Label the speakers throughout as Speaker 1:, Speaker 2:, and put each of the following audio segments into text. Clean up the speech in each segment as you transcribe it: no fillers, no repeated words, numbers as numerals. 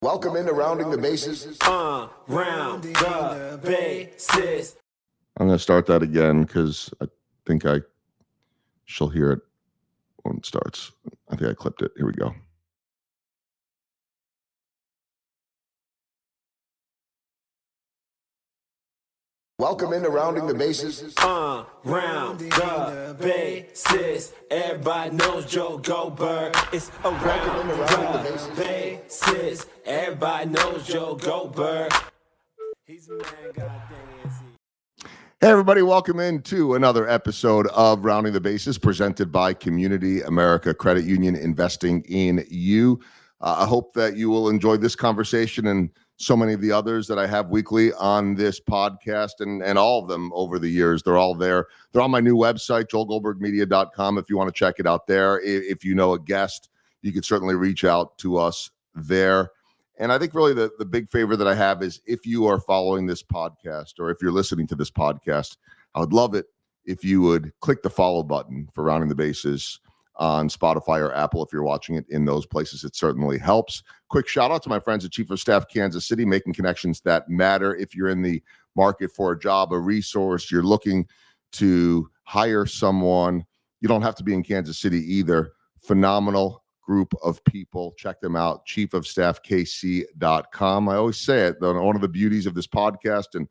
Speaker 1: Welcome into Rounding the Bases.
Speaker 2: Round the bases.
Speaker 3: I'm going to start that again because I think she'll hear it when it starts. I think I clipped it. Here we go.
Speaker 1: Welcome into Rounding the Bases.
Speaker 2: Round the bases. Everybody knows Joel Goldberg. It's around the bases. Everybody knows Joel Goldberg. He's a man, goddamn.
Speaker 3: Hey, everybody. Welcome into another episode of Rounding the Bases presented by Community America Credit Union, investing in you. I hope that you will enjoy this conversation and so many of the others that I have weekly on this podcast and all of them over the years. They're all there. They're on my new website, joelgoldbergmedia.com, if you want to check it out there. If you know a guest, you could certainly reach out to us there. And I think really the big favor that I have is if you are following this podcast or if you're listening to this podcast, I would love it if you would click the follow button for Rounding the Bases on Spotify or Apple. If you're watching it in those places, it certainly helps. Quick shout out to my friends at Chief of Staff Kansas City, making connections that matter. If you're in the market for a job, a resource, you're looking to hire someone, you don't have to be in Kansas City either. Phenomenal group of people. Check them out, chiefofstaffkc.com. I always say it, though, one of the beauties of this podcast and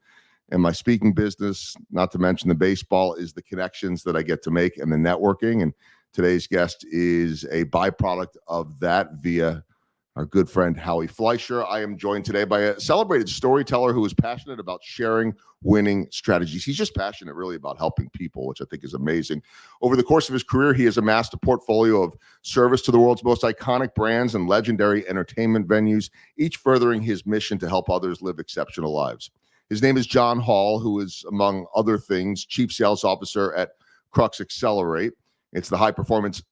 Speaker 3: my speaking business, not to mention the baseball, is the connections that I get to make and the networking. And today's guest is a byproduct of that via our good friend, Howie Fleischer. I am joined today by a celebrated storyteller who is passionate about sharing winning strategies. He's just passionate really about helping people, which I think is amazing. Over the course of his career, he has amassed a portfolio of service to the world's most iconic brands and legendary entertainment venues, each furthering his mission to help others live exceptional lives. His name is John Hall, who is, among other things, Chief Sales Officer at Crux-Xcelerate. It's the high-performance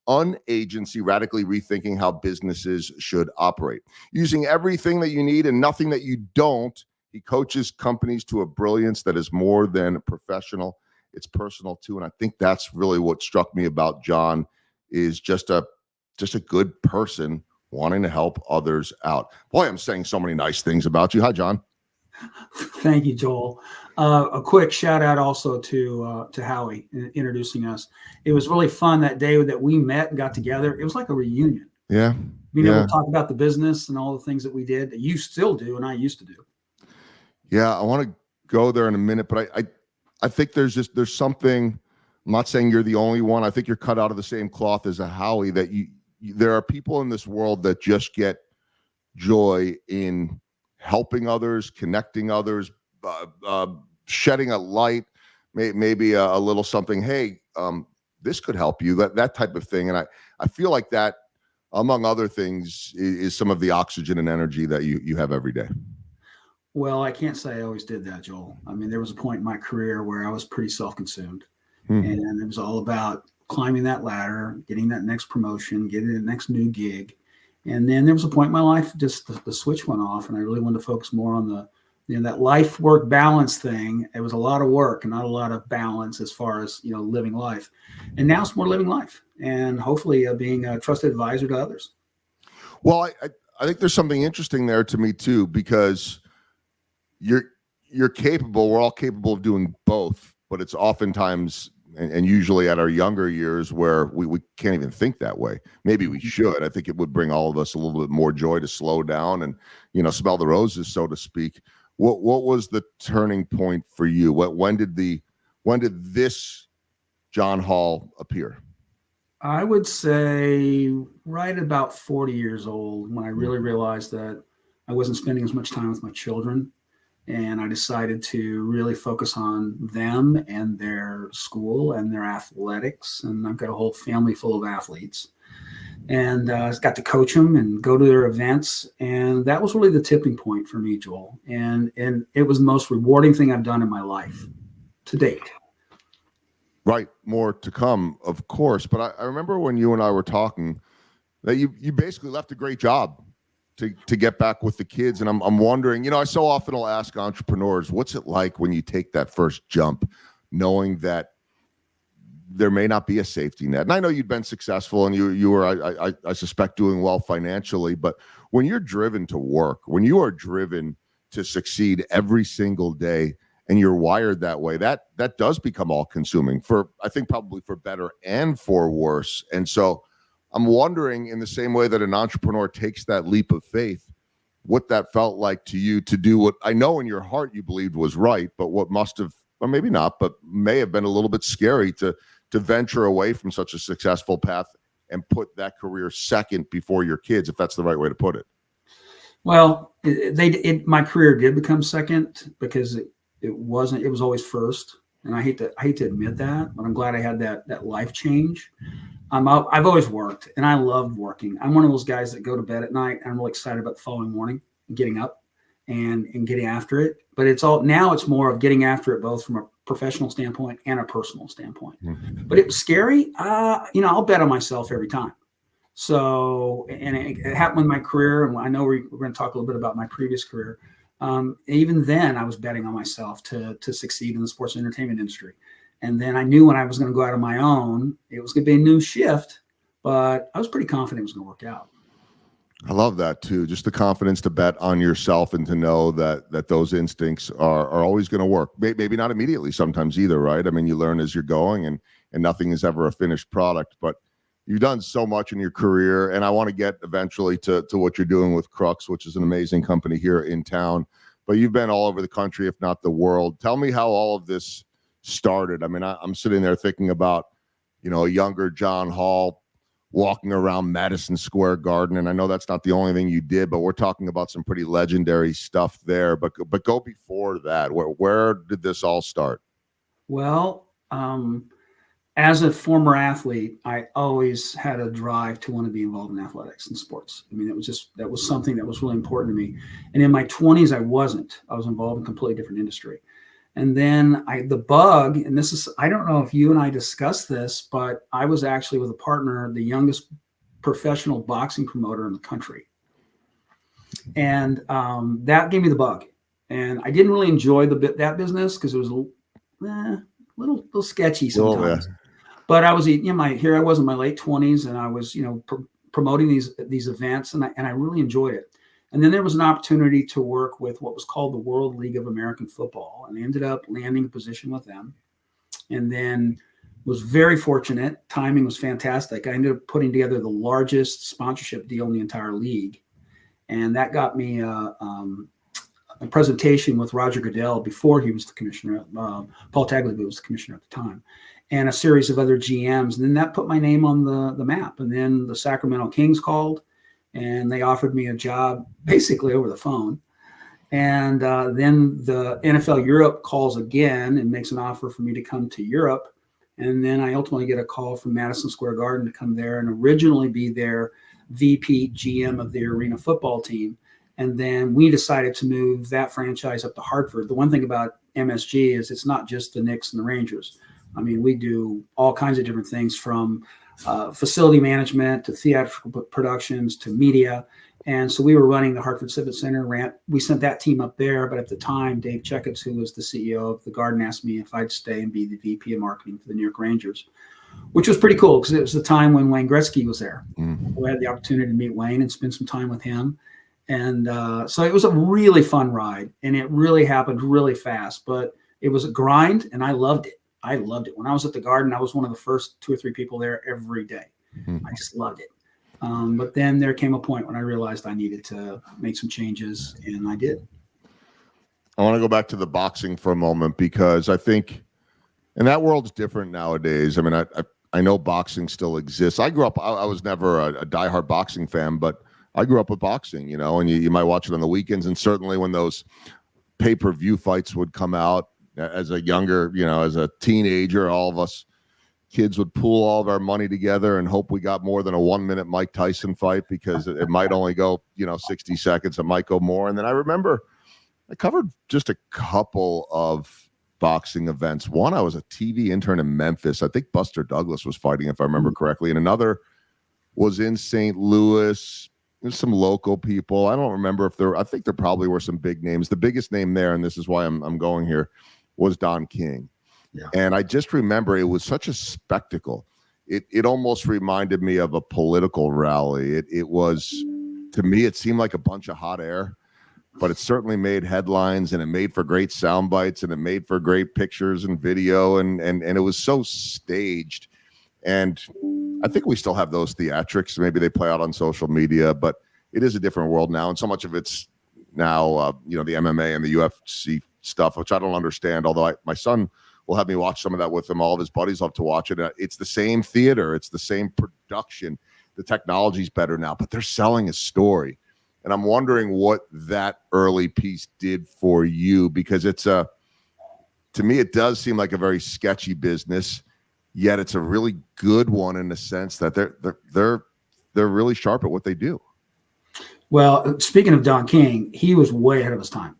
Speaker 3: agency radically rethinking how businesses should operate. Using everything that you need and nothing that you don't, he coaches companies to a brilliance that is more than professional. It's personal, too, and I think that's really what struck me about John is just a good person wanting to help others out. Boy, I'm saying so many nice things about you. Hi, John.
Speaker 4: Thank you, Joel. A quick shout out also to Howie introducing us. It was really fun that day that we met and got together. It was like a reunion.
Speaker 3: Yeah.
Speaker 4: Being able to talk about the business and all the things that we did that you still do and I used to do.
Speaker 3: Yeah, I want to go there in a minute, but I think there's something. I'm not saying you're the only one. I think you're cut out of the same cloth as a Howie. That there are people in this world that just get joy in helping others, connecting others, shedding a light, maybe a little something. Hey, this could help you. That type of thing. And I feel like that, among other things, is some of the oxygen and energy that you have every day.
Speaker 4: Well, I can't say I always did that, Joel. I mean, there was a point in my career where I was pretty self-consumed, and it was all about climbing that ladder, getting that next promotion, getting the next new gig. And then there was a point in my life, just the switch went off, and I really wanted to focus more on that life-work balance thing. It was a lot of work and not a lot of balance as far as living life. And now it's more living life, and hopefully being a trusted advisor to others.
Speaker 3: Well, I think there's something interesting there to me too, because you're capable. We're all capable of doing both, but it's oftentimes and usually at our younger years where we can't even think that way. Maybe we should. I think it would bring all of us a little bit more joy to slow down and, smell the roses, so to speak. What was the turning point for you? When did this John Hall appear?
Speaker 4: I would say right about 40 years old when I really realized that I wasn't spending as much time with my children. And I decided to really focus on them and their school and their athletics. And I've got a whole family full of athletes. And I got to coach them and go to their events. And that was really the tipping point for me, Joel. And it was the most rewarding thing I've done in my life to date.
Speaker 3: Right. More to come, of course. But I remember when you and I were talking that you basically left a great job to get back with the kids. And I'm wondering, I so often will ask entrepreneurs, what's it like when you take that first jump, knowing that there may not be a safety net. And I know you've been successful and you were, I suspect, doing well financially, but when you're driven to work, when you are driven to succeed every single day and you're wired that way, that does become all consuming for, I think, probably for better and for worse. And so I'm wondering, in the same way that an entrepreneur takes that leap of faith, what that felt like to you to do what I know in your heart you believed was right, but what must have, or maybe not, but may have been a little bit scary to venture away from such a successful path and put that career second before your kids, if that's the right way to put it.
Speaker 4: Well, my career did become second because it was always first. And I hate to admit that, but I'm glad I had that life change. I've always worked and I love working. I'm one of those guys that go to bed at night and I'm really excited about the following morning and getting up and getting after it. But it's more of getting after it both from a professional standpoint and a personal standpoint. Mm-hmm. But it was scary. I'll bet on myself every time. So, and it happened with my career. And I know we're going to talk a little bit about my previous career. Even then I was betting on myself to succeed in the sports and entertainment industry. And then I knew when I was going to go out on my own, it was going to be a new shift, but I was pretty confident it was going to work out.
Speaker 3: I love that too. Just the confidence to bet on yourself and to know that those instincts are always going to work. Maybe not immediately sometimes either, right? I mean, you learn as you're going and nothing is ever a finished product, but you've done so much in your career. And I want to get eventually to what you're doing with Crux, which is an amazing company here in town, but you've been all over the country, if not the world. Tell me how all of this started. I mean, I'm sitting there thinking about, a younger John Hall walking around Madison Square Garden. And I know that's not the only thing you did, but we're talking about some pretty legendary stuff there. But go before that. Where did this all start?
Speaker 4: Well, as a former athlete, I always had a drive to want to be involved in athletics and sports. I mean, that was something that was really important to me. And in my 20s, I wasn't. I was involved in a completely different industry. And then the bug, and this is, I don't know if you and I discussed this, but I was actually with a partner, the youngest professional boxing promoter in the country. And that gave me the bug. And I didn't really enjoy that business because it was a little sketchy sometimes. Oh, yeah. But I was, here I was in my late 20s and I was, promoting these events and I really enjoyed it. And then there was an opportunity to work with what was called the World League of American Football. And I ended up landing a position with them. And then was very fortunate. Timing was fantastic. I ended up putting together the largest sponsorship deal in the entire league. And that got me a presentation with Roger Goodell before he was the commissioner. Paul Tagliabue was the commissioner at the time. And a series of other GMs. And then that put my name on the map. And then the Sacramento Kings called. And they offered me a job basically over the phone. And then the NFL Europe calls again and makes an offer for me to come to Europe. And then I ultimately get a call from Madison Square Garden to come there and originally be their VP GM of the arena football team. And then we decided to move that franchise up to Hartford. The one thing about MSG is it's not just the Knicks and the Rangers. I mean, we do all kinds of different things from facility management to theatrical productions to media. And so we were running the Hartford Civic Center. We sent that team up there. But at the time, Dave Checketts, who was the CEO of the Garden, asked me if I'd stay and be the VP of marketing for the New York Rangers, which was pretty cool because it was the time when Wayne Gretzky was there. Mm-hmm. We had the opportunity to meet Wayne and spend some time with him. And so it was a really fun ride. And it really happened really fast. But it was a grind, and I loved it. I loved it. When I was at the Garden, I was one of the first 2 or 3 people there every day. Mm-hmm. I just loved it. But then there came a point when I realized I needed to make some changes, and I did.
Speaker 3: I want to go back to the boxing for a moment because I think, and that world's different nowadays. I mean, I know boxing still exists. I grew up, I was never a diehard boxing fan, but I grew up with boxing, and you might watch it on the weekends. And certainly when those pay-per-view fights would come out, as a younger, as a teenager, all of us kids would pool all of our money together and hope we got more than a 1-minute Mike Tyson fight because it might only go, 60 seconds. It might go more. And then I remember I covered just a couple of boxing events. One, I was a TV intern in Memphis. I think Buster Douglas was fighting, if I remember correctly. And another was in St. Louis. There's some local people. I don't remember I think there probably were some big names. The biggest name there, and this is why I'm going here, was Don King.
Speaker 4: Yeah.
Speaker 3: And I just remember it was such a spectacle. It almost reminded me of a political rally. It was, to me, it seemed like a bunch of hot air, but it certainly made headlines, and it made for great sound bites, and it made for great pictures and video, and it was so staged. And I think we still have those theatrics. Maybe they play out on social media, but it is a different world now, and so much of it's now the MMA and the UFC stuff, which I don't understand. Although my son will have me watch some of that with him. All of his buddies love to watch it. It's the same theater. It's the same production. The technology's better now, but they're selling a story. And I'm wondering what that early piece did for you, because to me, it does seem like a very sketchy business, yet it's a really good one in the sense that they're really sharp at what they do.
Speaker 4: Well, speaking of Don King, he was way ahead of his time.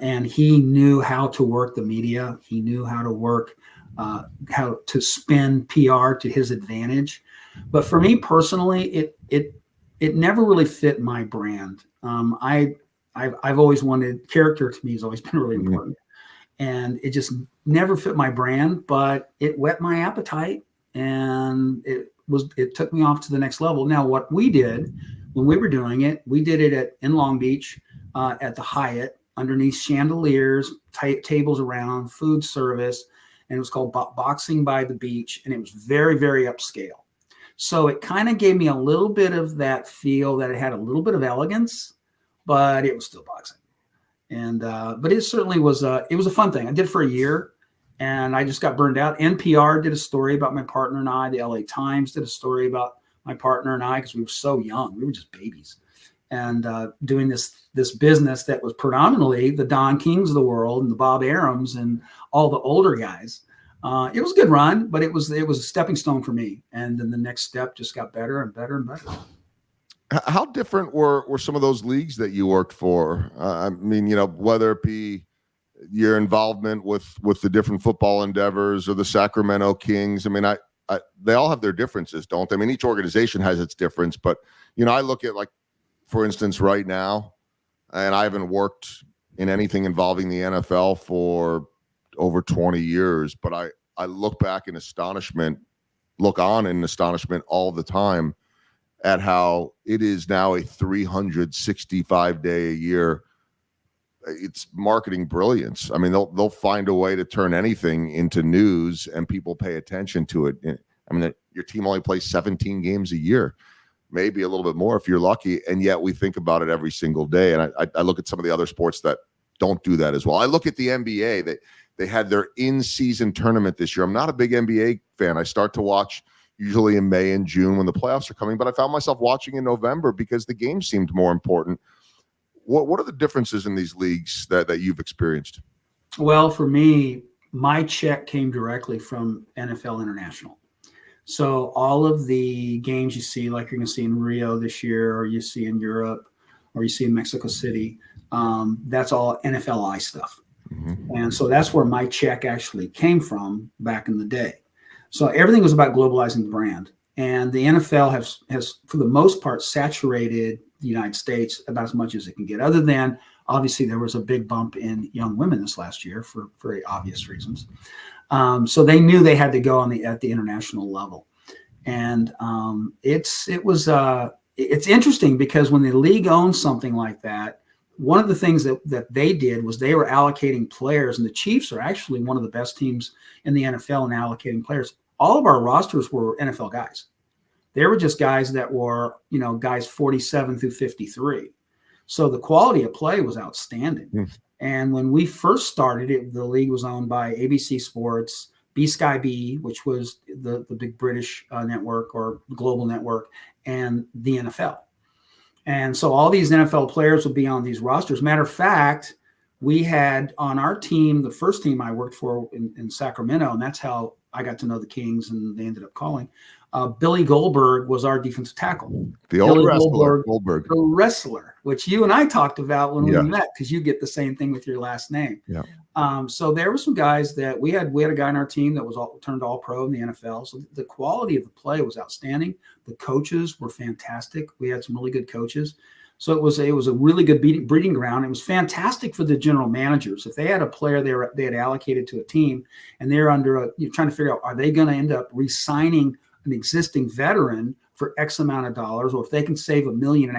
Speaker 4: And he knew how to work the media. He knew how to work, how to spin PR to his advantage. But for me personally, it never really fit my brand. I've always wanted, character to me has always been really important, and it just never fit my brand. But it whet my appetite, and it took me off to the next level. Now, what we did when we were doing it, we did it in Long Beach at the Hyatt, underneath chandeliers, tables around, food service, and it was called Boxing by the Beach, and it was very, very upscale. So it kind of gave me a little bit of that feel that it had a little bit of elegance, but it was still boxing. And but it certainly was it was a fun thing. I did it for a year, and I just got burned out. NPR did a story about my partner and I. The LA Times did a story about my partner and I, because we were so young. We were just babies. And doing this business that was predominantly the Don Kings of the world and the Bob Arams and all the older guys. It was a good run, but it was a stepping stone for me. And then the next step just got better and better and better.
Speaker 3: How different were some of those leagues that you worked for? I mean, whether it be your involvement with the different football endeavors or the Sacramento Kings. I mean, they all have their differences, don't they? I mean, each organization has its difference, but I look at, like, for instance, right now, and I haven't worked in anything involving the NFL for over 20 years, but I look back in astonishment, look on in astonishment all the time at how it is now a 365-day a year. It's marketing brilliance. I mean, they'll find a way to turn anything into news, and people pay attention to it. I mean, your team only plays 17 games a year, maybe a little bit more if you're lucky, and yet we think about it every single day. And I look at some of the other sports that don't do that as well. I look at the NBA. They had their in-season tournament this year. I'm not a big NBA fan. I start to watch usually in May and June when the playoffs are coming, but I found myself watching in November because the game seemed more important. What are the differences in these leagues that you've experienced?
Speaker 4: Well, for me, my check came directly from NFL International. So all of the games you see, like you're going to see in Rio this year, or you see in Europe, or you see in Mexico City, that's all NFLI stuff. Mm-hmm. And so that's where my check actually came from back in the day. So everything was about globalizing the brand. And the NFL has, for the most part, saturated the United States about as much as it can get, other than, obviously, there was a big bump in young women this last year for very obvious reasons. So they knew they had to go at the international level. And it's interesting because when the league owns something like that, one of the things that they did was they were allocating players, and the Chiefs are actually one of the best teams in the NFL in allocating players. All of our rosters were NFL guys. They were just guys that were, guys 47 through 53. So the quality of play was outstanding. Mm. And when we first started, the league was owned by ABC Sports, B-Sky B, which was the big British network or global network, and the NFL. And so all these NFL players would be on these rosters. Matter of fact, we had on our team, the first team I worked for in Sacramento, and that's how I got to know the Kings, and they ended up calling. Billy Goldberg was our defensive tackle.
Speaker 3: The old Billy wrestler, Goldberg.
Speaker 4: The wrestler, which you and I talked about when we met, because you get the same thing with your last name.
Speaker 3: Yeah.
Speaker 4: So there were some guys that we had a guy on our team that was turned all pro in the NFL. So the quality of the play was outstanding. The coaches were fantastic. We had some really good coaches. So it was a really good breeding ground. It was fantastic for the general managers. If they had a player they had allocated to a team, and they're trying to figure out, are they going to end up re-signing an existing veteran for X amount of dollars, or if they can save $1.5 million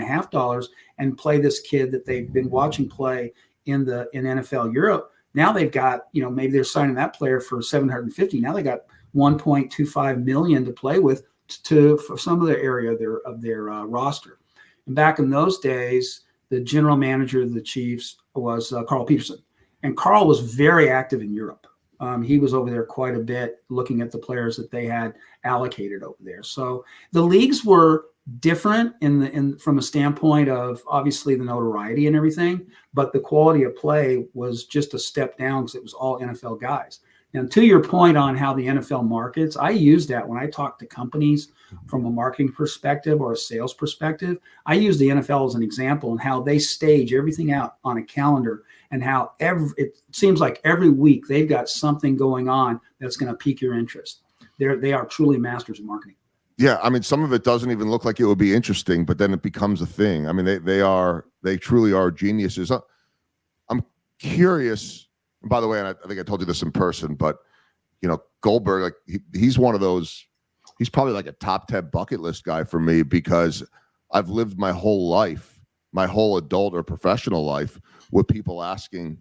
Speaker 4: and play this kid that they've been watching play in NFL Europe. Now they've got, maybe they're signing that player for $750. Now they got $1.25 million to play with for some of the area of their roster. And back in those days, the general manager of the Chiefs was Carl Peterson, and Carl was very active in Europe. He was over there quite a bit, looking at the players that they had allocated over there. So the leagues were different from a standpoint of obviously the notoriety and everything, but the quality of play was just a step down because it was all NFL guys. And to your point on how the NFL markets, I use that when I talk to companies from a marketing perspective or a sales perspective. I use the NFL as an example and how they stage everything out on a calendar, and how it seems like every week they've got something going on that's going to pique your interest. They are truly masters of marketing.
Speaker 3: Yeah, I mean, some of it doesn't even look like it would be interesting, but then it becomes a thing. I mean, they truly are geniuses. I'm curious. And by the way, and I think I told you this in person, but Goldberg, like he's one of those. He's probably like a top 10 bucket list guy for me, because I've lived my whole life, my whole adult or professional life, with people asking,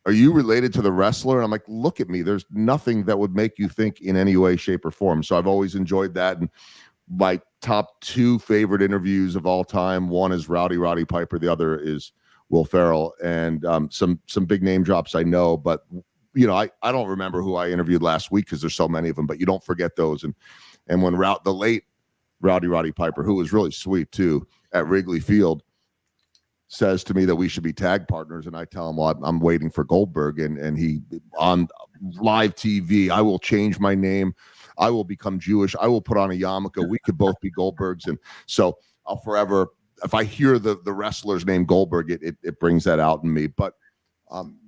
Speaker 3: "Are you related to the wrestler?" And I'm like, "Look at me. There's nothing that would make you think in any way, shape, or form." So I've always enjoyed that. And my top 2 favorite interviews of all time, one is Roddy Piper, the other is Will Ferrell, and some big name drops I know, but I don't remember who I interviewed last week because there's so many of them, but you don't forget those. And when the late Roddy Piper, who was really sweet too, at Wrigley Field, says to me that we should be tag partners, and I tell him, well, I'm waiting for Goldberg, and he on live TV, I will change my name, I will become Jewish, I will put on a yarmulke, we could both be Goldbergs. And so I'll forever, if I hear the wrestler's name Goldberg, it brings that out in me. But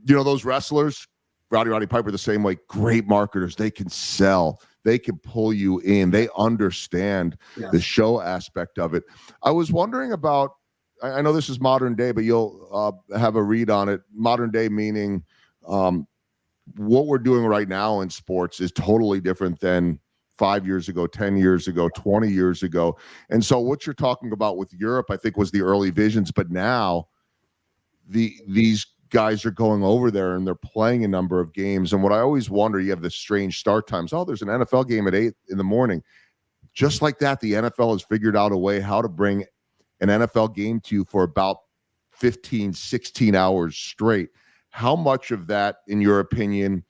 Speaker 3: those wrestlers, Roddy Piper, the same way, great marketers. They can sell, they can pull you in, they understand the show aspect of it. I was wondering about, I know this is modern day, but you'll have a read on it. Modern day meaning what we're doing right now in sports is totally different than 5 years ago, 10 years ago, 20 years ago. And so what you're talking about with Europe, I think, was the early visions. But now these guys are going over there and they're playing a number of games. And what I always wonder, you have this strange start times. Oh, there's an NFL game at 8 a.m. Just like that, the NFL has figured out a way how to bring an NFL game to you for about 15, 16 hours straight. How much of that, in your opinion,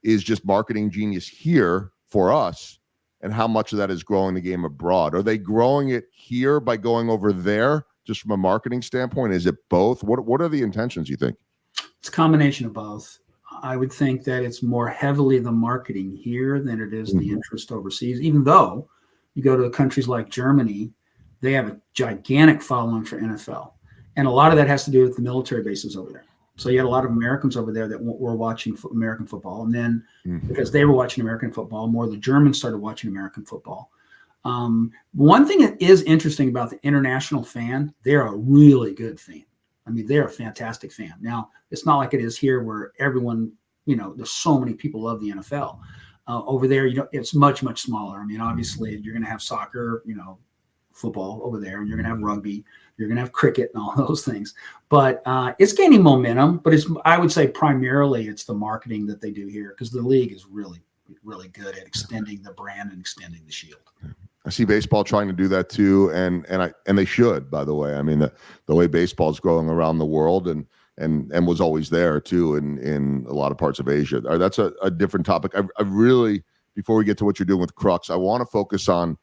Speaker 3: is just marketing genius here for us, and how much of that is growing the game abroad? Are they growing it here by going over there, just from a marketing standpoint? Is it both? What are the intentions, you think?
Speaker 4: It's a combination of both. I would think that it's more heavily the marketing here than it is the interest overseas, even though you go to countries like Germany, they have a gigantic following for NFL. And a lot of that has to do with the military bases over there. So you had a lot of Americans over there that were watching American football. And then because they were watching American football, more of the Germans started watching American football. One thing that is interesting about the international fan, they're a really good fan. I mean, they're a fantastic fan. Now, it's not like it is here where everyone, there's so many people love the NFL. Over there, it's much, much smaller. I mean, obviously, you're going to have soccer, football over there, and you're going to have rugby, you're going to have cricket and all those things. But it's gaining momentum. But I would say primarily it's the marketing that they do here, because the league is really, really good at extending the brand and extending the shield.
Speaker 3: I see baseball trying to do that too, and they should, by the way. I mean, the way baseball is growing around the world and was always there too in a lot of parts of Asia. That's a different topic. I really, before we get to what you're doing with Crux, I want to focus on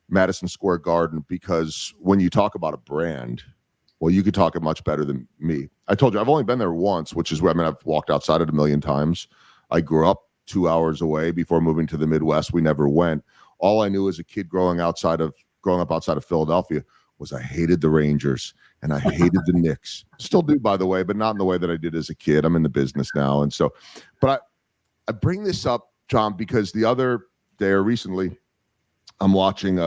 Speaker 3: Madison Square Garden, because when you talk about a brand, well, you could talk it much better than me. I told you I've only been there once, which is where I've walked outside it a million times. I grew up 2 hours away. Before moving to the Midwest, we never went. All I knew as a kid growing up outside of Philadelphia was I hated the Rangers and I hated the Knicks. Still do, by the way, but not in the way that I did as a kid. I'm in the business now. And so, but I bring this up, John, because the other day or recently, I'm watching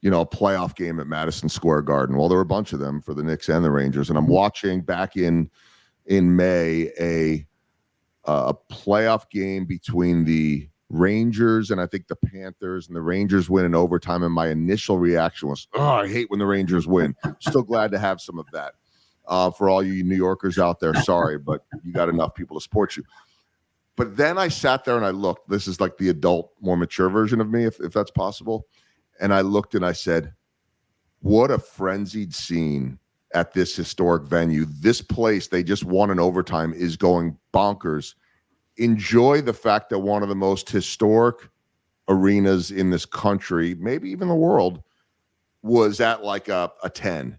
Speaker 3: a playoff game at Madison Square Garden. Well, there were a bunch of them for the Knicks and the Rangers, and I'm watching back in May a playoff game between the Rangers and I think the Panthers, and the Rangers win in overtime. And my initial reaction was, "Oh, I hate when the Rangers win." Still glad to have some of that. For all you New Yorkers out there, sorry, but you got enough people to support you. But then I sat there and I looked. This is like the adult, more mature version of me, if that's possible. And I looked and I said, what a frenzied scene at this historic venue. This place, they just won in overtime, is going bonkers. Enjoy the fact that one of the most historic arenas in this country, maybe even the world, was at like a 10.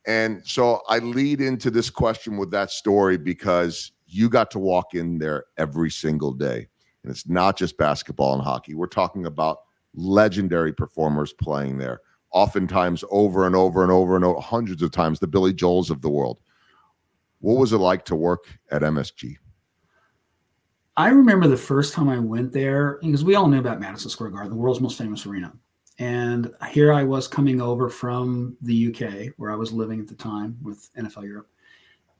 Speaker 3: And so I lead into this question with that story because you got to walk in there every single day. And it's not just basketball and hockey. We're talking about legendary performers playing there, oftentimes over and over and over and over, hundreds of times, the Billy Joels of the world. What was it like to work at MSG?
Speaker 4: I remember the first time I went there, because we all knew about Madison Square Garden, the world's most famous arena. And here I was coming over from the UK, where I was living at the time with NFL Europe.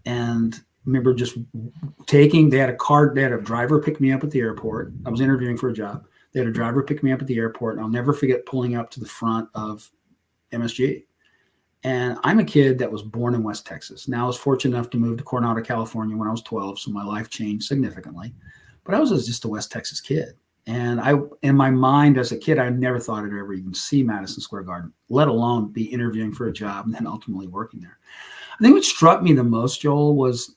Speaker 4: And remember just they had a driver pick me up at the airport. I was interviewing for a job. They had a driver pick me up at the airport. And I'll never forget pulling up to the front of MSG. And I'm a kid that was born in West Texas. Now I was fortunate enough to move to Coronado, California when I was 12. So my life changed significantly. But I was just a West Texas kid. And in my mind as a kid, I never thought I'd ever even see Madison Square Garden, let alone be interviewing for a job and then ultimately working there. I think what struck me the most, Joel, was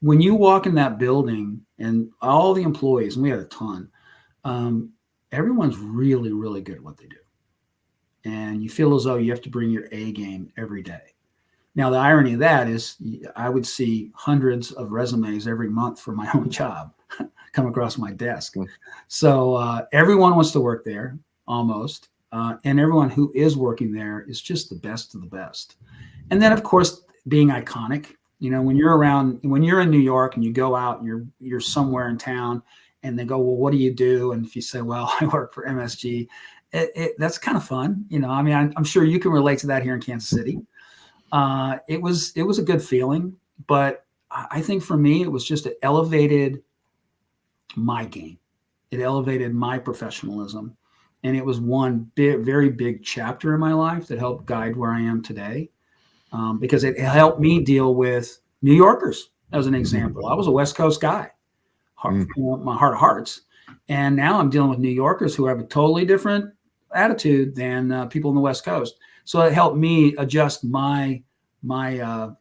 Speaker 4: when you walk in that building and all the employees, and we had a ton, everyone's really, really good at what they do. And you feel as though you have to bring your A game every day. Now, the irony of that is I would see hundreds of resumes every month for my own job come across my desk. So everyone wants to work there, almost. And everyone who is working there is just the best of the best. And then, of course, being iconic. When you're in New York and you go out and you're somewhere in town and they go, well, what do you do? And if you say, well, I work for MSG, that's kind of fun. I'm sure you can relate to that here in Kansas City. It was a good feeling, but I think for me, it was just it elevated my game. It elevated my professionalism. And it was one very big chapter in my life that helped guide where I am today. Because it helped me deal with New Yorkers, as an example. I was a West Coast guy, my heart of hearts. And now I'm dealing with New Yorkers who have a totally different attitude than people in the West Coast. So it helped me adjust my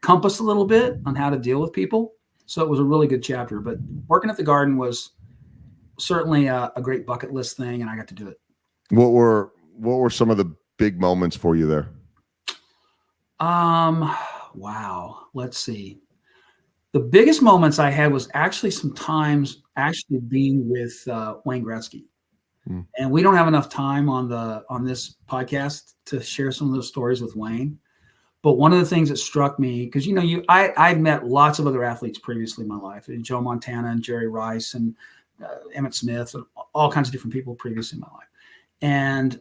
Speaker 4: compass a little bit on how to deal with people. So it was a really good chapter. But working at the Garden was certainly a great bucket list thing, and I got to do it.
Speaker 3: What were some of the big moments for you there?
Speaker 4: Wow. Let's see. The biggest moments I had was actually sometimes being with Wayne Gretzky. And we don't have enough time on this podcast to share some of those stories with Wayne. But one of the things that struck me, because I'd met lots of other athletes previously in my life, Joe Montana and Jerry Rice and Emmett Smith and all kinds of different people previously in my life. And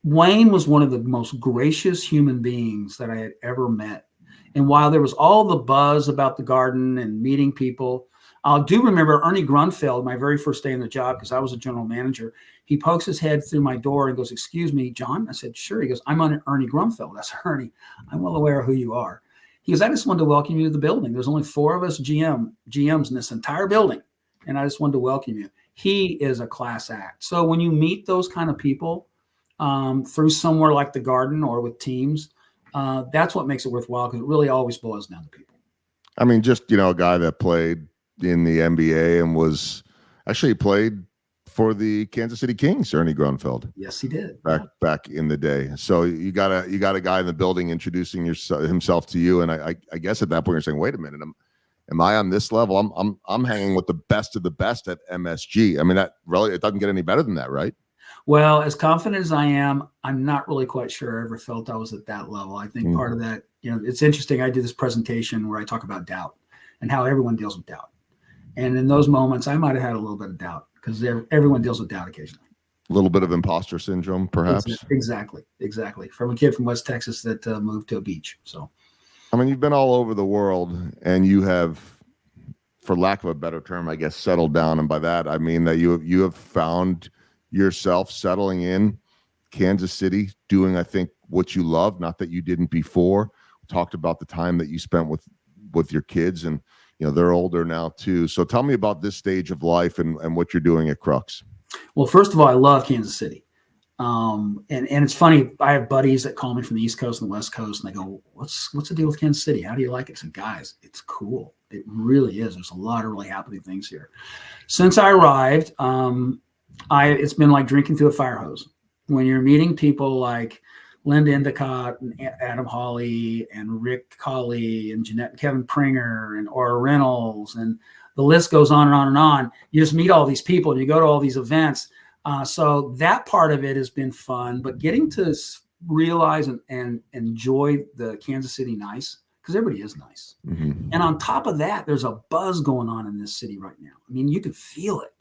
Speaker 4: Wayne was one of the most gracious human beings that I had ever met. And while there was all the buzz about the Garden and meeting people, I do remember Ernie Grunfeld, my very first day in the job, because I was a general manager. He pokes his head through my door and goes, "Excuse me, John?" I said, "Sure." He goes, "I'm on Ernie Grunfeld." I said, "Ernie, I'm well aware of who you are." He goes, "I just wanted to welcome you to the building. There's only 4 of us GMs in this entire building. And I just wanted to welcome you." He is a class act. So when you meet those kind of people, through somewhere like the Garden or with teams, that's what makes it worthwhile, because it really always boils down to people.
Speaker 3: I mean, just, a guy that played in the NBA and played for the Kansas City Kings, Ernie Grunfeld.
Speaker 4: Yes, he did.
Speaker 3: Back in the day. So you got a guy in the building introducing himself to you. And I guess at that point you're saying, wait a minute, am I on this level? I'm hanging with the best of the best at MSG. I mean, that really, it doesn't get any better than that, right?
Speaker 4: Well, as confident as I am, I'm not really quite sure I ever felt I was at that level. I think part of that, it's interesting. I did this presentation where I talk about doubt and how everyone deals with doubt. And in those moments, I might have had a little bit of doubt, because everyone deals with doubt occasionally.
Speaker 3: A little bit of imposter syndrome, perhaps.
Speaker 4: Exactly. From a kid from West Texas that moved to a beach. So,
Speaker 3: I mean, you've been all over the world, and you have, for lack of a better term, I guess, settled down. And by that, I mean that you have found yourself settling in Kansas City, doing, I think, what you love, not that you didn't before. We talked about the time that you spent with your kids, and they're older now too. So tell me about this stage of life and what you're doing at Crux.
Speaker 4: Well, first of all, I love Kansas City. And it's funny, I have buddies that call me from the East Coast and the West Coast, and they go, what's the deal with Kansas City? How do you like it? I said, guys, it's cool. It really is. There's a lot of really happening things here. Since I arrived, it's been like drinking through a fire hose. When you're meeting people like Linda Endicott and Adam Hawley and Rick Colley and Kevin Pringer and Ora Reynolds, and the list goes on and on and on. You just meet all these people and you go to all these events. So that part of it has been fun, but getting to realize and enjoy the Kansas City nice, because everybody is nice. Mm-hmm. And on top of that, there's a buzz going on in this city right now. I mean, you can feel it.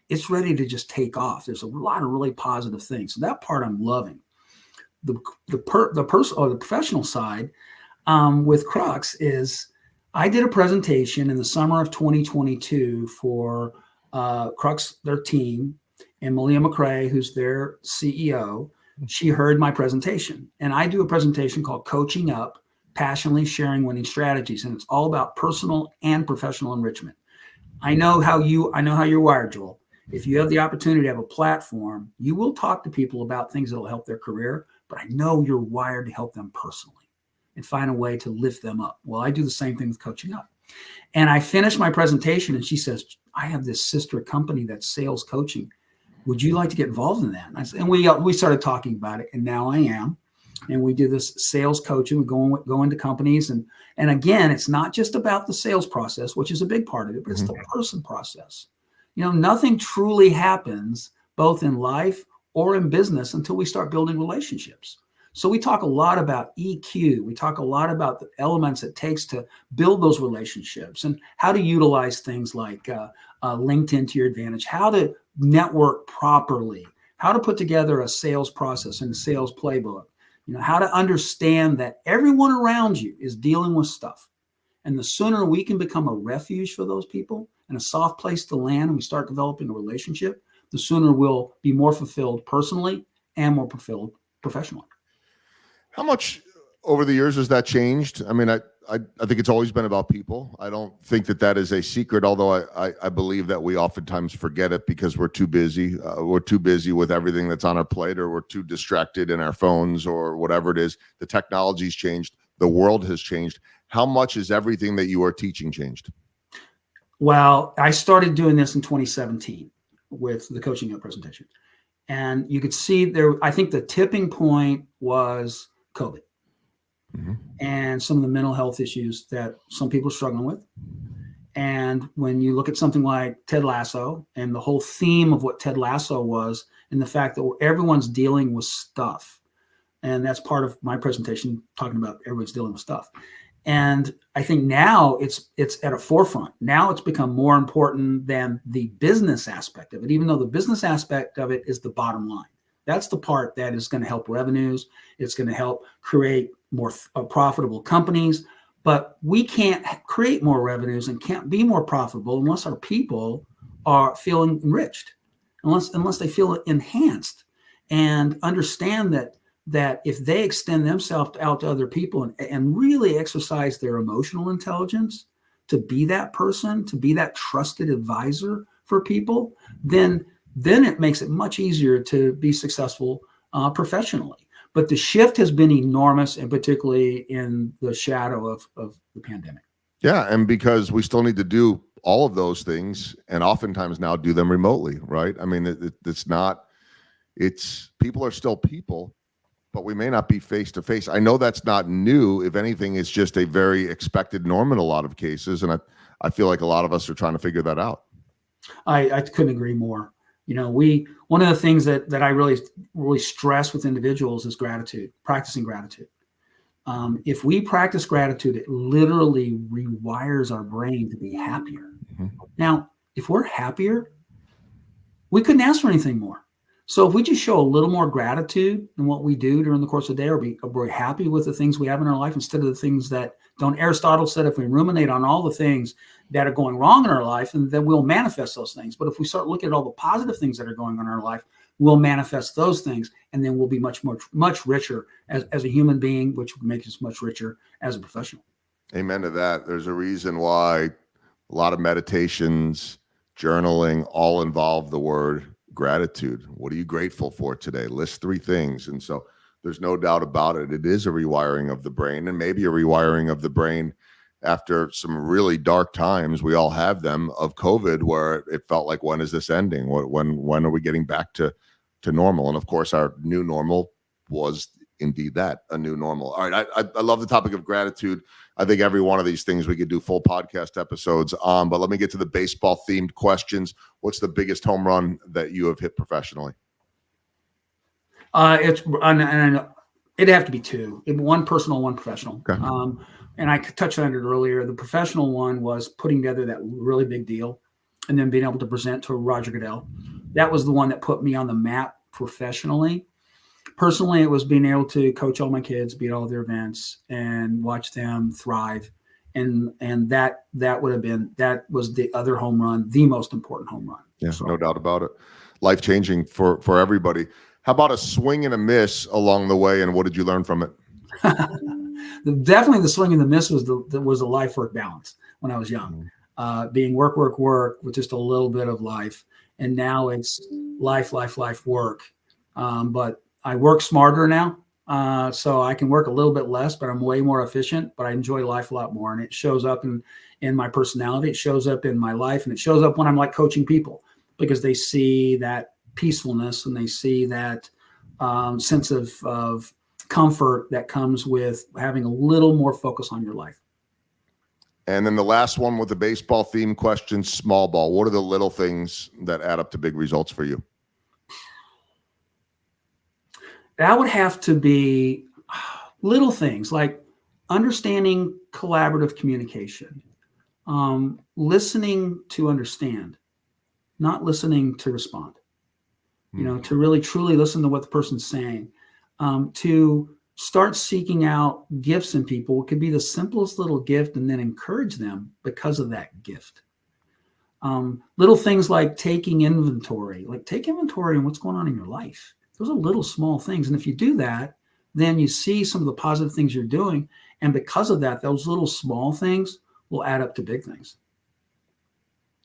Speaker 4: It's ready to just take off. There's a lot of really positive things. So that part I'm loving. The professional side with Crux is I did a presentation in the summer of 2022 for Crux, their team, and Malia McRae, who's their CEO. She heard my presentation, and I do a presentation called Coaching Up, Passionately Sharing Winning Strategies, and it's all about personal and professional enrichment. I know how you're wired, Joel. If you have the opportunity to have a platform, you will talk to people about things that will help their career, but I know you're wired to help them personally and find a way to lift them up. Well, I do the same thing with Coaching Up. And I finished my presentation, and she says, I have this sister company that's sales coaching. Would you like to get involved in that? And we started talking about it, and now I am. And we do this sales coaching. We go into companies, and again, it's not just about the sales process, which is a big part of it, but it's the person process. Nothing truly happens both in life or in business until we start building relationships. So we talk a lot about EQ. We talk a lot about the elements it takes to build those relationships and how to utilize things like LinkedIn to your advantage, how to network properly, how to put together a sales process and a sales playbook, how to understand that everyone around you is dealing with stuff. And the sooner we can become a refuge for those people and a soft place to land and we start developing a relationship, the sooner we'll be more fulfilled personally and more fulfilled professionally.
Speaker 3: How much over the years has that changed? I mean, I think it's always been about people. I don't think that is a secret, although I believe that we oftentimes forget it because we're too busy. We're too busy with everything that's on our plate, or we're too distracted in our phones or whatever it is. The technology's changed. The world has changed. How much is everything that you are teaching changed?
Speaker 4: Well, I started doing this in 2017 with the Coaching Up presentation. And you could see I think the tipping point was COVID and some of the mental health issues that some people are struggling with. And when you look at something like Ted Lasso and the whole theme of what Ted Lasso was, and the fact that everyone's dealing with stuff, and that's part of my presentation, talking about everyone's dealing with stuff. And I think now it's at a forefront. Now it's become more important than the business aspect of it, even though the business aspect of it is the bottom line. That's the part that is going to help revenues. It's going to help create more profitable companies. But we can't create more revenues and can't be more profitable unless our people are feeling enriched, unless they feel enhanced and understand that if they extend themselves out to other people and really exercise their emotional intelligence to be that person, to be that trusted advisor for people, then it makes it much easier to be successful professionally. But the shift has been enormous, and particularly in the shadow of the pandemic.
Speaker 3: Yeah, and because we still need to do all of those things, and oftentimes now do them remotely, right? I mean, it's people are still people, but we may not be face to face. I know that's not new. If anything, it's just a very expected norm in a lot of cases. And I feel like a lot of us are trying to figure that out.
Speaker 4: I couldn't agree more. One of the things that I really stress with individuals is gratitude, practicing gratitude. If we practice gratitude, it literally rewires our brain to be happier. Now, if we're happier, we couldn't ask for anything more. So if we just show a little more gratitude in what we do during the course of the day, or we're happy with the things we have in our life instead of the things that don't. Aristotle said if we ruminate on all the things that are going wrong in our life, and then we'll manifest those things. But if we start looking at all the positive things that are going on in our life, we'll manifest those things, and then we'll be much richer as a human being, which would make us much richer as a professional.
Speaker 3: Amen to that. There's a reason why a lot of meditations, journaling, all involve the word gratitude. What are you grateful for today? List 3 things. And so there's no doubt about it. It is a rewiring of the brain, and maybe a rewiring of the brain after some really dark times. We all have them, of COVID, where it felt like, when is this ending? When are we getting back to normal? And of course, our new normal was indeed that, a new normal. All right. I love the topic of gratitude. I think every one of these things we could do full podcast episodes on, but let me get to the baseball themed questions. What's the biggest home run that you have hit professionally?
Speaker 4: It'd have to be 2, one personal, one professional.
Speaker 3: Okay.
Speaker 4: And I touched on it earlier. The professional one was putting together that really big deal and then being able to present to Roger Goodell. That was the one that put me on the map professionally. Personally, it was being able to coach all my kids, be at all their events, and watch them thrive. And that was the other home run, the most important home run.
Speaker 3: Yeah, so. No doubt about it. Life-changing for everybody. How about a swing and a miss along the way, and what did you learn from it?
Speaker 4: Definitely the swing and the miss was a life work balance when I was young. Being work with just a little bit of life. And now it's life, work. But I work smarter now. So I can work a little bit less, but I'm way more efficient, but I enjoy life a lot more. And it shows up in my personality. It shows up in my life, and it shows up when I'm like coaching people, because they see that peacefulness and they see that sense of comfort that comes with having a little more focus on your life.
Speaker 3: And then the last one with the baseball theme question, small ball. What are the little things that add up to big results for you?
Speaker 4: That would have to be little things like understanding collaborative communication, listening to understand, not listening to respond. To really truly listen to what the person's saying, to start seeking out gifts in people. It could be the simplest little gift, and then encourage them because of that gift. Little things like taking inventory, take inventory on what's going on in your life. Those are little small things. And if you do that, then you see some of the positive things you're doing. And because of that, those little small things will add up to big things.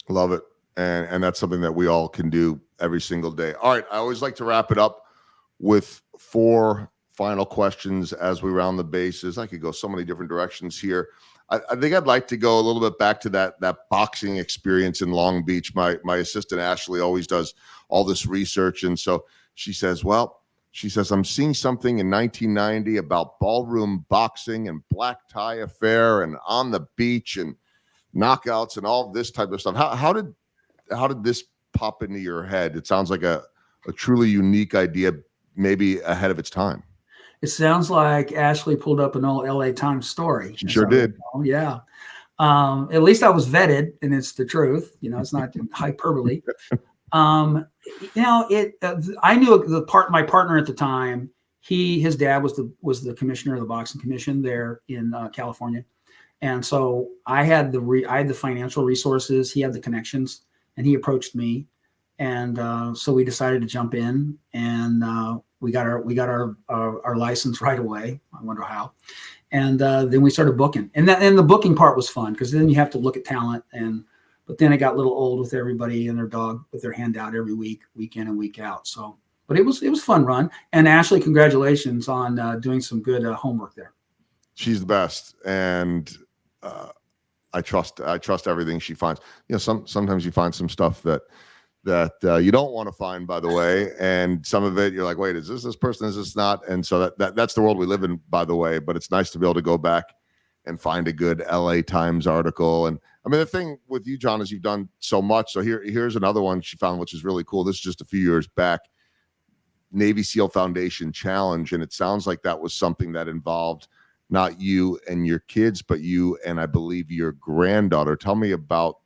Speaker 3: Love it. And that's something that we all can do every single day. All right. I always like to wrap it up with 4 final questions as we round the bases. I could go so many different directions here. I think I'd like to go a little bit back to that boxing experience in Long Beach. My assistant, Ashley, always does all this research. And so she says, I'm seeing something in 1990 about ballroom boxing and black tie affair and on the beach and knockouts and all this type of stuff. How did this pop into your head? It sounds like a truly unique idea, maybe ahead of its time.
Speaker 4: It sounds like Ashley pulled up an old LA Times story.
Speaker 3: She sure did.
Speaker 4: Yeah. At least I was vetted, and it's the truth. It's not hyperbole. I knew my partner at the time. His dad was the commissioner of the boxing commission there in California, and so I had the financial resources. He had the connections, and he approached me, and so we decided to jump in, and we got our license right away. I wonder how, and then we started booking, and the booking part was fun because then you have to look at talent But then it got a little old with everybody and their dog with their hand out every week, week in and week out. So, but it was a fun run. And Ashley, congratulations on doing some good homework there.
Speaker 3: She's the best, and I trust everything she finds. Sometimes you find some stuff that you don't want to find, by the way, and some of it you're like, wait, is this person? Is this not? And so that's the world we live in, by the way. But it's nice to be able to go back and find a good LA Times article. And I mean, the thing with you, John, is you've done so much. So here's another one she found, which is really cool. This is just a few years back, Navy SEAL Foundation Challenge. And it sounds like that was something that involved not you and your kids, but you and I believe your granddaughter. Tell me about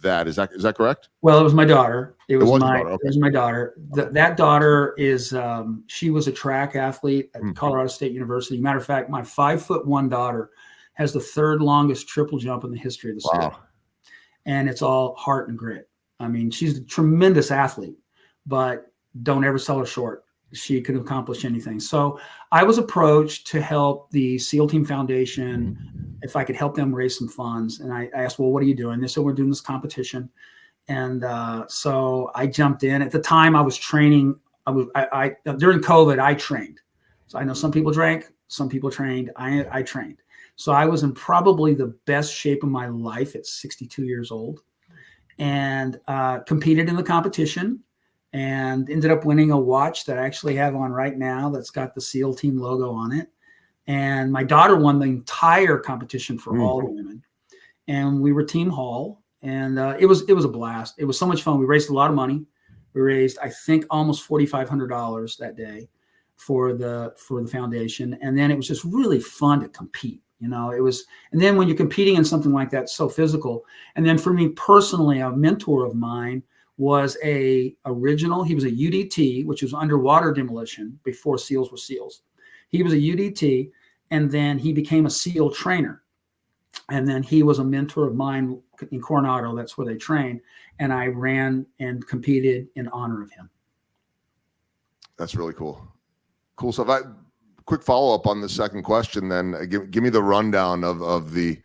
Speaker 3: that. Is that correct?
Speaker 4: Well, it was my daughter. It was
Speaker 3: your
Speaker 4: my
Speaker 3: daughter. Okay.
Speaker 4: it was my daughter. That daughter is she was a track athlete at Colorado State University. Matter of fact, my 5'1" daughter has the third longest triple jump in the history of the sport. And it's all heart and grit. I mean, she's a tremendous athlete, but don't ever sell her short. She could accomplish anything. So I was approached to help the SEAL Team Foundation if I could help them raise some funds. And I asked, well, what are you doing? They said, we're doing this competition. And so I jumped in. At the time I was training. I during COVID, I trained. So I know some people drank, some people trained. I trained. So I was in probably the best shape of my life at 62 years old, and competed in the competition and ended up winning a watch that I actually have on right now that's got the SEAL Team logo on it. And my daughter won the entire competition for all the women. And we were Team Hall, and it was a blast. It was so much fun. We raised a lot of money. We raised, I think, almost $4,500 that day for the foundation. And then it was just really fun to compete. You know, it was, and then when you're competing in something like that, so physical. And then for me personally, a mentor of mine was he was a UDT, which was underwater demolition before SEALs were SEALs. He was a UDT, and then he became a SEAL trainer. And then he was a mentor of mine in Coronado. That's where they train. And I ran and competed in honor of him.
Speaker 3: That's really cool. Cool stuff. Quick follow-up on the second question then. Give me the rundown of the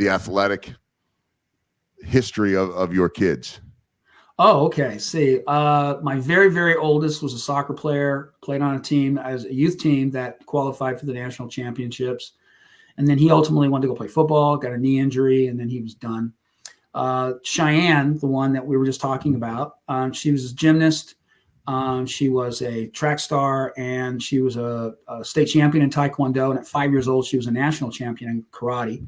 Speaker 3: athletic history of your kids.
Speaker 4: Oh, okay. See, my very, very oldest was a soccer player, played on a team as a youth team that qualified for the national championships. And then he ultimately wanted to go play football, got a knee injury, and then he was done. Cheyenne, the one that we were just talking about, she was a gymnast. She was a track star, and she was a state champion in Taekwondo. And at 5 years old, she was a national champion in karate.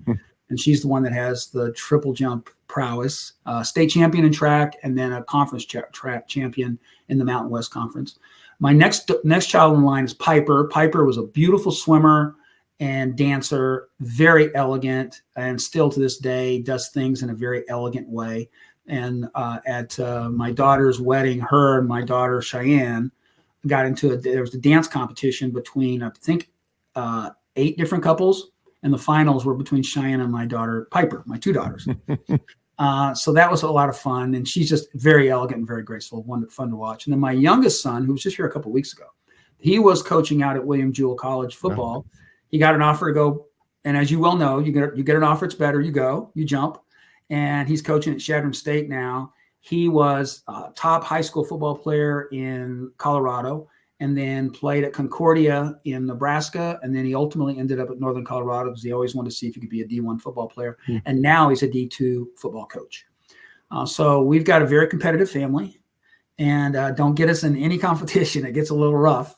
Speaker 4: And she's the one that has the triple jump prowess, state champion in track, and then a conference track champion in the Mountain West Conference. My next child in line is Piper. Piper was a beautiful swimmer and dancer, very elegant, and still to this day does things in a very elegant way. And at my daughter's wedding, her and my daughter Cheyenne got into there was a dance competition between, I think, 8 different couples, and the finals were between Cheyenne and my daughter Piper, my 2 daughters. So that was a lot of fun, and she's just very elegant and very graceful, fun to watch. And then my youngest son, who was just here a couple of weeks ago, he was coaching out at William Jewell College football. He got an offer to go, and as you well know, you get an offer, it's better, you go, you jump. And he's coaching at Chadron State now. He was a top high school football player in Colorado, and then played at Concordia in Nebraska. And then he ultimately ended up at Northern Colorado because he always wanted to see if he could be a D1 football player. And now he's a D2 football coach. So we've got a very competitive family, and don't get us in any competition. It gets a little rough.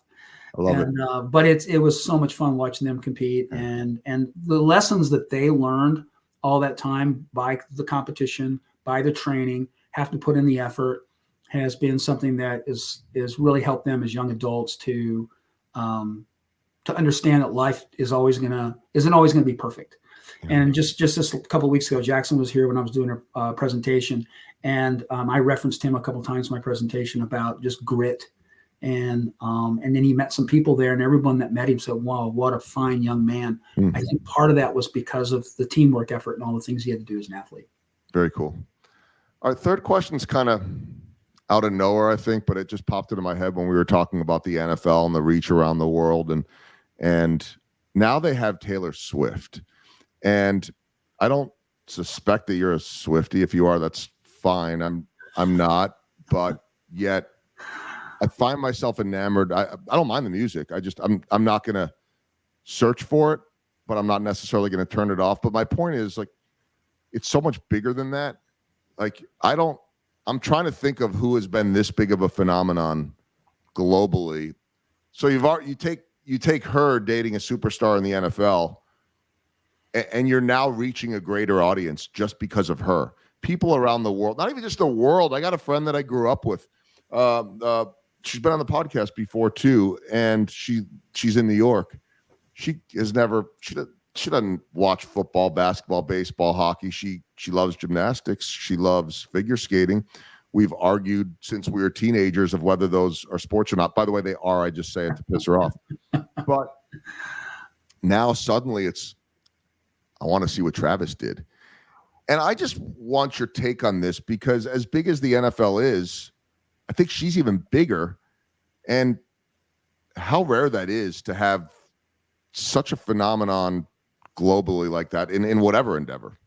Speaker 3: I love it.
Speaker 4: But it was so much fun watching them compete, and the lessons that they learned all that time by the competition, by the training, have to put in the effort, has been something that is really helped them as young adults to understand that life isn't always gonna be perfect. And just this a couple of weeks ago, Jackson was here when I was doing a presentation, and I referenced him a couple of times in my presentation about just grit. And then he met some people there, and everyone that met him said, wow, what a fine young man. I think part of that was because of the teamwork effort and all the things he had to do as an athlete. Very cool.
Speaker 3: Our third question is kind of out of nowhere, I think, but it just popped into my head when we were talking about the NFL and the reach around the world. And now they have Taylor Swift. And I don't suspect that you're a Swiftie. If you are, that's fine. I'm not, but yet I find myself enamored. I don't mind the music. I'm not going to search for it, but I'm not necessarily going to turn it off. But my point is, like, it's so much bigger than that. Like, I'm trying to think of who has been this big of a phenomenon globally. So you take her dating a superstar in the NFL, and you're now reaching a greater audience just because of her. People around the world, not even just the world. I got a friend that I grew up with. She's been on the podcast before too, and she's in New York. She she doesn't watch football, basketball, baseball, hockey. She loves gymnastics. She loves figure skating. We've argued since we were teenagers of whether those are sports or not. By the way, they are. I just say it to piss her off. But now suddenly I want to see what Travis did. And I just want your take on this, because as big as the NFL is, I think she's even bigger. And how rare that is to have such a phenomenon globally like that in whatever endeavor.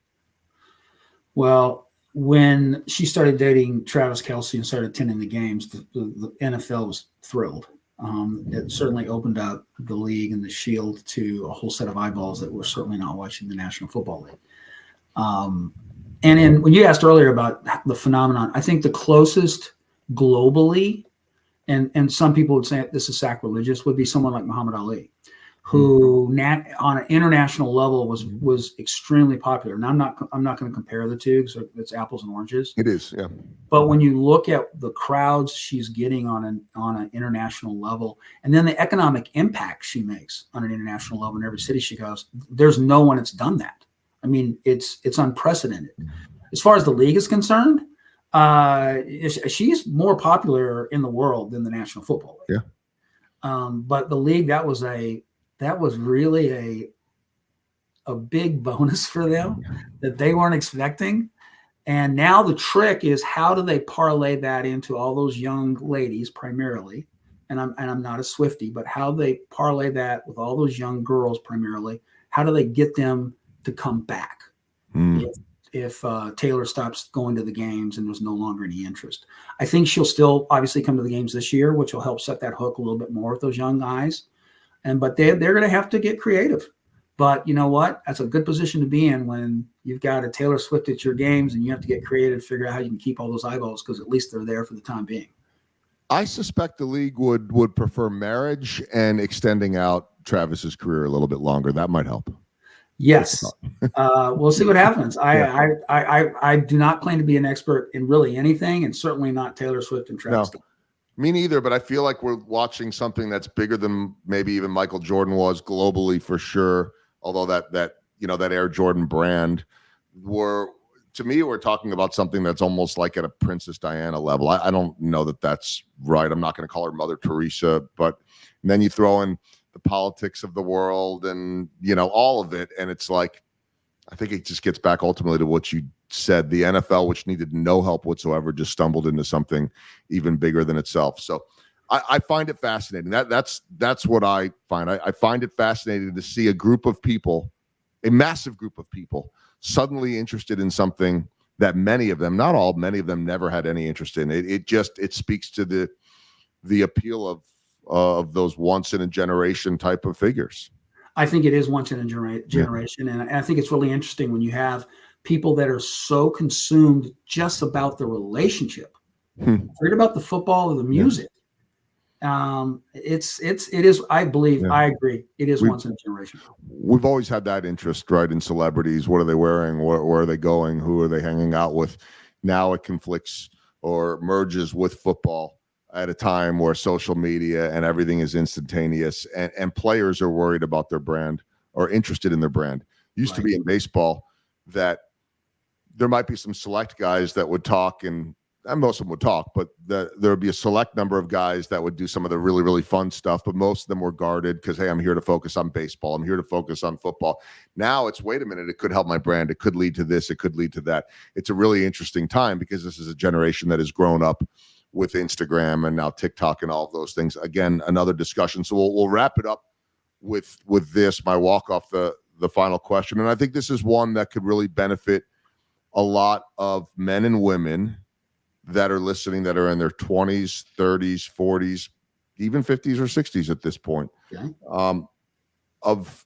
Speaker 4: Well, when she started dating Travis Kelce and started attending the games, the NFL was thrilled. It certainly opened up the league and the shield to a whole set of eyeballs that were certainly not watching the National Football League. And when you asked earlier about the phenomenon, I think the closest globally, and some people would say this is sacrilegious, would be someone like Muhammad Ali, who on an international level was extremely popular. And I'm not going to compare the two because it's apples and oranges.
Speaker 3: It is, yeah.
Speaker 4: But when you look at the crowds she's getting on an international level, and then the economic impact she makes on an international level in every city she goes, there's no one that's done that. I mean, it's unprecedented. As far as the league is concerned, she's more popular in the world than the National Football League.
Speaker 3: Yeah.
Speaker 4: But the league, that was really a big bonus for them that they weren't expecting. And now the trick is, how do they parlay that into all those young ladies primarily? And I'm not a Swiftie, but how they parlay that with all those young girls primarily? How do they get them to come back if Taylor stops going to the games and there's no longer any interest? I think she'll still obviously come to the games this year, which will help set that hook a little bit more with those young guys. But they're going to have to get creative. But you know what? That's a good position to be in when you've got a Taylor Swift at your games and you have to get creative, figure out how you can keep all those eyeballs, because at least they're there for the time being.
Speaker 3: I suspect the league would prefer marriage and extending out Travis's career a little bit longer. That might help.
Speaker 4: Yes. We'll see what happens. I do not claim to be an expert in really anything, and certainly not Taylor Swift and Travis.
Speaker 3: No, me neither, but I feel like we're watching something that's bigger than maybe even Michael Jordan was globally, for sure. Although that Air Jordan brand, to me, we're talking about something that's almost like at a Princess Diana level. I don't know that that's right. I'm not going to call her Mother Teresa, but then you throw in the politics of the world and, all of it. And it's like, I think it just gets back ultimately to what you said. The NFL, which needed no help whatsoever, just stumbled into something even bigger than itself. So I find it fascinating. That's what I find. I find it fascinating to see a group of people, a massive group of people, suddenly interested in something that many of them, not all, many of them never had any interest in. It speaks to the appeal of those once in a generation type of figures.
Speaker 4: I think it is once in a generation. Yeah. And I think it's really interesting when you have people that are so consumed just about the relationship. Forget about the football or the music. Yeah. It is, I believe, I agree. It is once in a generation.
Speaker 3: We've always had that interest, right? In celebrities. What are they wearing? Where are they going? Who are they hanging out with? Now it conflicts or merges with football at a time where social media and everything is instantaneous, and players are worried about their brand or interested in their brand. Used to be in baseball that there might be some select guys that would talk, and most of them would talk, but there would be a select number of guys that would do some of the really, really fun stuff. But most of them were guarded because, hey, I'm here to focus on baseball. I'm here to focus on football. Now it's, wait a minute, it could help my brand. It could lead to this. It could lead to that. It's a really interesting time because this is a generation that has grown up with Instagram and now TikTok and all of those things. Again, another discussion. So we'll wrap it up with this, my walk off the final question. And I think this is one that could really benefit a lot of men and women that are listening, that are in their 20s, 30s, 40s, even 50s or 60s at this point.
Speaker 4: Okay.
Speaker 3: Of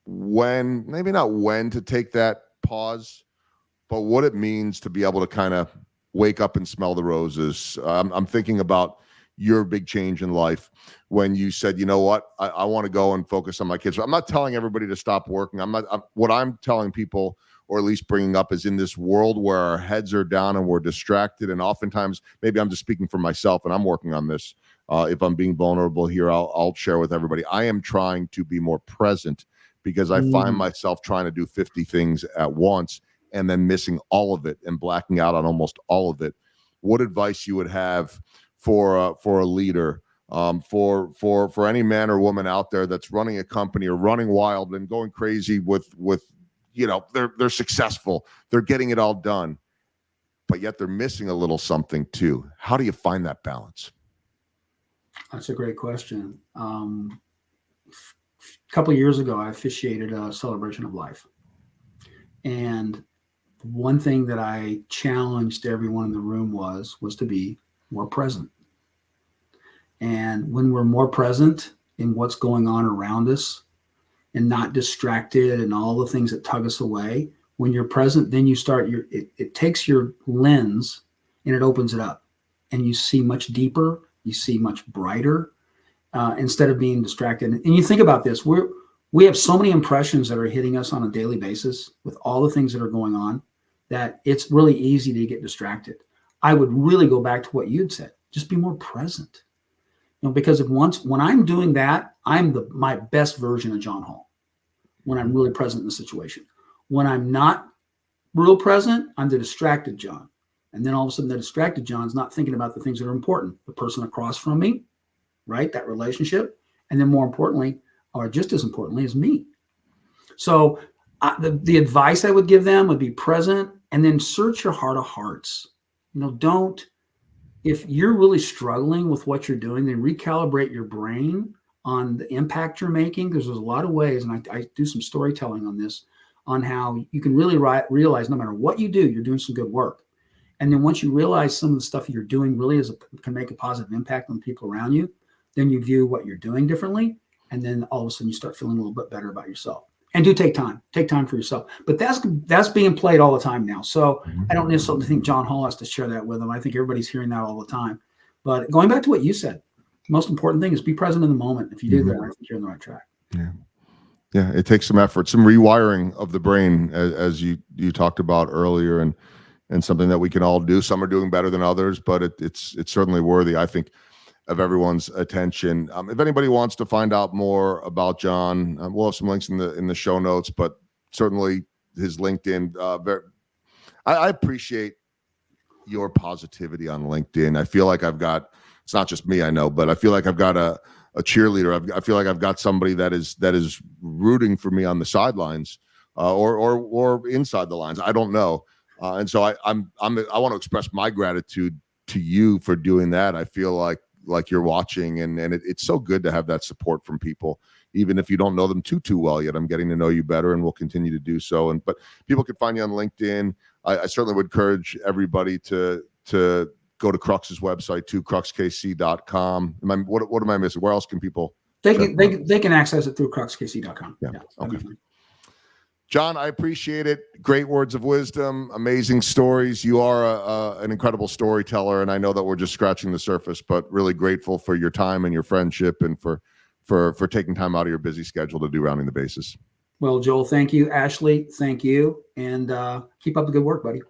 Speaker 3: when, maybe not when to take that pause, but what it means to be able to kind of wake up and smell the roses. I'm thinking about your big change in life when you said, you know what, I want to go and focus on my kids. I'm not telling everybody to stop working. What I'm telling people, or at least bringing up, is in this world where our heads are down and we're distracted. And oftentimes, maybe I'm just speaking for myself and I'm working on this. If I'm being vulnerable here, I'll share with everybody. I am trying to be more present because I find myself trying to do 50 things at once and then missing all of it and blacking out on almost all of it. What advice you would have for a leader, for any man or woman out there that's running a company or running wild and going crazy with they're successful, they're getting it all done, but yet they're missing a little something too. How do you find that balance?
Speaker 4: That's a great question. A couple of years ago, I officiated a celebration of life. And one thing that I challenged everyone in the room was to be more present. And when we're more present in what's going on around us and not distracted and all the things that tug us away, when you're present, then you start it takes your lens and it opens it up, and you see much deeper, you see much brighter, instead of being distracted. And you think about this, we have so many impressions that are hitting us on a daily basis with all the things that are going on that it's really easy to get distracted. I would really go back to what you'd said, just be more present. Because when I'm doing that, I'm my best version of John Hall, when I'm really present in the situation. When I'm not real present, I'm the distracted John. And then all of a sudden the distracted John's not thinking about the things that are important. The person across from me, right? That relationship. And then more importantly, or just as importantly, is me. So the advice I would give them would be present, and then search your heart of hearts. If you're really struggling with what you're doing, then recalibrate your brain on the impact you're making, because there's a lot of ways, and I do some storytelling on this, on how you can really realize no matter what you do, you're doing some good work. And then once you realize some of the stuff you're doing really can make a positive impact on the people around you, then you view what you're doing differently. And then all of a sudden you start feeling a little bit better about yourself. And do take time for yourself. But that's being played all the time now. So I don't necessarily think John Hall has to share that with them. I think everybody's hearing that all the time. But going back to what you said, the most important thing is be present in the moment. If you do that, I think you're on the right track.
Speaker 3: Yeah, it takes some effort, some rewiring of the brain, as you talked about earlier, and something that we can all do. Some are doing better than others, but it's certainly worthy, I think, of everyone's attention. If anybody wants to find out more about John, we'll have some links in the show notes, but certainly his LinkedIn. I appreciate your positivity on LinkedIn. I feel like it's not just me, I know, but I feel like I've got a cheerleader. I feel like I've got somebody that is rooting for me on the sidelines, or inside the lines. I don't know. And so I want to express my gratitude to you for doing that. I feel like you're watching, and it's so good to have that support from people, even if you don't know them too well yet. I'm getting to know you better, and we'll continue to do so. But people can find you on LinkedIn. I certainly would encourage everybody to go to Crux's website too, cruxkc.com. What am I missing? Where else can people?
Speaker 4: They can access it through cruxkc.com.
Speaker 3: Yeah. Okay. John, I appreciate it. Great words of wisdom, amazing stories. You are an incredible storyteller, and I know that we're just scratching the surface, but really grateful for your time and your friendship, and for taking time out of your busy schedule to do Rounding the Bases.
Speaker 4: Well, Joel, thank you. Ashley, thank you. And keep up the good work, buddy.